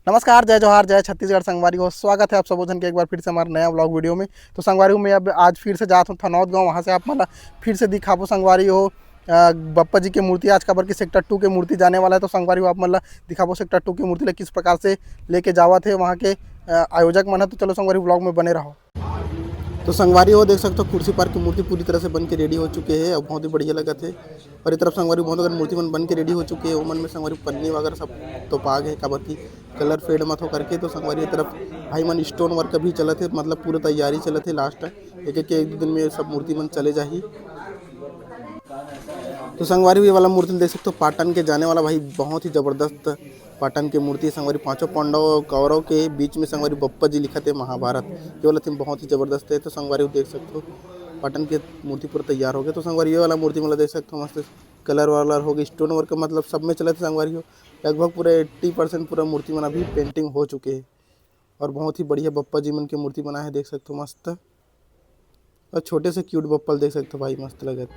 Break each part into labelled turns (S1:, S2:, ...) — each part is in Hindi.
S1: नमस्कार, जय जोहार, जय छत्तीसगढ़ संगवारी हो। स्वागत है आप सबोजन के एक बार फिर से हमारे नया व्लॉग वीडियो में। तो संगवारी हो मैं अब आज फिर से जाता हूँ थनौत गाँव, वहाँ से आप मतलब फिर से दिखाबो संगवारी हो बप्पा जी की मूर्ति आज काबर की सेक्टर 2 के मूर्ति जाने वाला है। तो संगवारी हो आप मतलब दिखाबो सेक्टर 2 की मूर्ति ले किस प्रकार से लेके जावा थे वहाँ के आयोजक मन है। तो चलो संगवारी व्लॉग में बने रहो। तो संगवारी हो देख सकते हो कुर्सी पार्क की मूर्ति पूरी तरह से बन के रेडी हो चुके हैं और बहुत ही बढ़िया लगा थे। और इस तरफ संगवारी बहुत अगर मूर्ति मन के रेडी हो चुके हैं ओमन में संगवारी पन्नी वगैरह सब तो पाग है काबर की कलर फेड मत हो करके। तो संगवारी तरफ भाई मन स्टोन वर्क भी चला थे, मतलब पूरा तैयारी चला थे। लास्ट एक दो दिन में सब मूर्ति मन चले जाही। तो संगवारी ये वाला मूर्ति देख सकते हो पाटन के जाने वाला भाई बहुत ही जबरदस्त पाटन की मूर्ति। संगवारी पांचों पांडव कौरव के बीच में संगवारी बप्पा जी लिखा थे महाभारत, ये वाला थीम बहुत ही जबरदस्त है। तो संगवारी देख सकते हो पाटन की मूर्ति पूरा तैयार हो गया। तो संगवारी ये वाला मूर्ति मतलब देख सकते हो मस्त कलर वालर हो गया, स्टोन वर्क मतलब सब में चला था। संगवारी हो लगभग पूरा 80% पूरा मूर्ति मन अभी पेंटिंग हो चुके हैं और बहुत ही बढ़िया बप्पा जी मन की मूर्ति बना है देख सकते हो मस्त। और छोटे से क्यूट बप्पल देख सकते हो भाई मस्त लगे।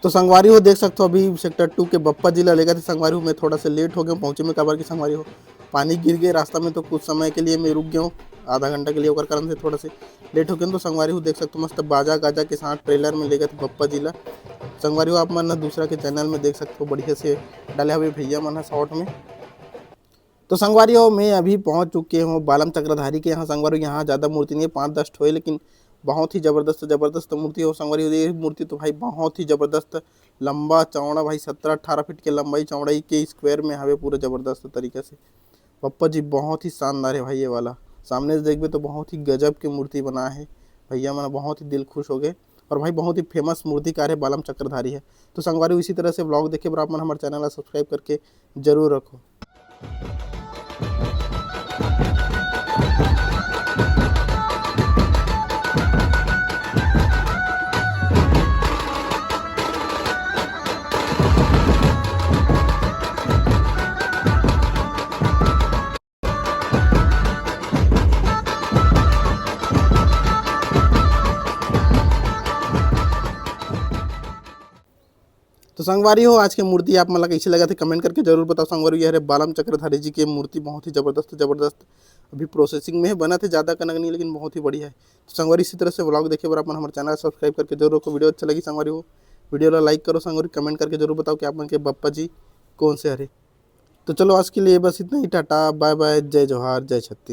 S1: तो संगवारी हो देख सकते हो अभी सेक्टर 2 के बप्पा जिला लेकर थे। संगवारी हो मैं थोड़ा सा लेट हो गया पहुँचे में काबर की संगवारी हो पानी गिर गए रास्ता में, तो कुछ समय के लिए मैं रुक गया हूँ आधा घंटा के लिए, ओकर कारण से थोड़ा से लेट हो गया। तो संगवारी हो देख सकते हो मस्त बाजा गाजा के साथ ट्रेलर में लेकर थे बप्पा जिला। संगवारी हो आप मन दूसरा के चैनल में देख सकते हो बढ़िया से डाले हुए भैया मन है शॉर्ट में। तो संगवारी हो मैं अभी पहुंच चुके हूँ बालम चक्रधारी के यहाँ। संगवारी यहाँ ज़्यादा मूर्ति नहीं है, 5-10 ठो है, लेकिन बहुत ही ज़बरदस्त मूर्ति हो। संगवारी ये मूर्ति तो भाई बहुत ही ज़बरदस्त लंबा चौड़ा भाई 17-18 फीट के लंबाई चौड़ाई के स्क्वायर में हवे पूरा ज़बरदस्त तरीके से। पप्पा जी बहुत ही शानदार है भाई, ये वाला सामने से देखबे तो बहुत ही गजब की मूर्ति बना है भैया मैंने बहुत ही दिल खुश हो गए। और भाई बहुत ही फेमस मूर्तिकार है बालम चक्रधारी है। तो संगवारी इसी तरह से ब्लॉग देखे बराबर हमारे चैनल सब्सक्राइब करके जरूर रखो। तो संगवारी हो आज की मूर्ति आप मतलब कैसे लगा थे कमेंट करके जरूर बताओ। संगवारी ये है बालम चक्रधारी जी की मूर्ति बहुत ही जबरदस्त अभी प्रोसेसिंग में है, बना थे ज़्यादा कनक नहीं लेकिन बहुत ही बढ़िया है। तो संगवारी इसी तरह से व्लॉग देखे बराबर हमारे चैनल सब्सक्राइब करके जरूर रखो। वीडियो अच्छा लगी संगवारी हो वीडियो ला लाइक करो। संगवारी कमेंट करके जरूर बताओ कि आप मन के बप्पा जी कौन से हरे। तो चलो आज के लिए बस इतना ही, टाटा बाय बाय, जय जोहार, जय छत्तीस।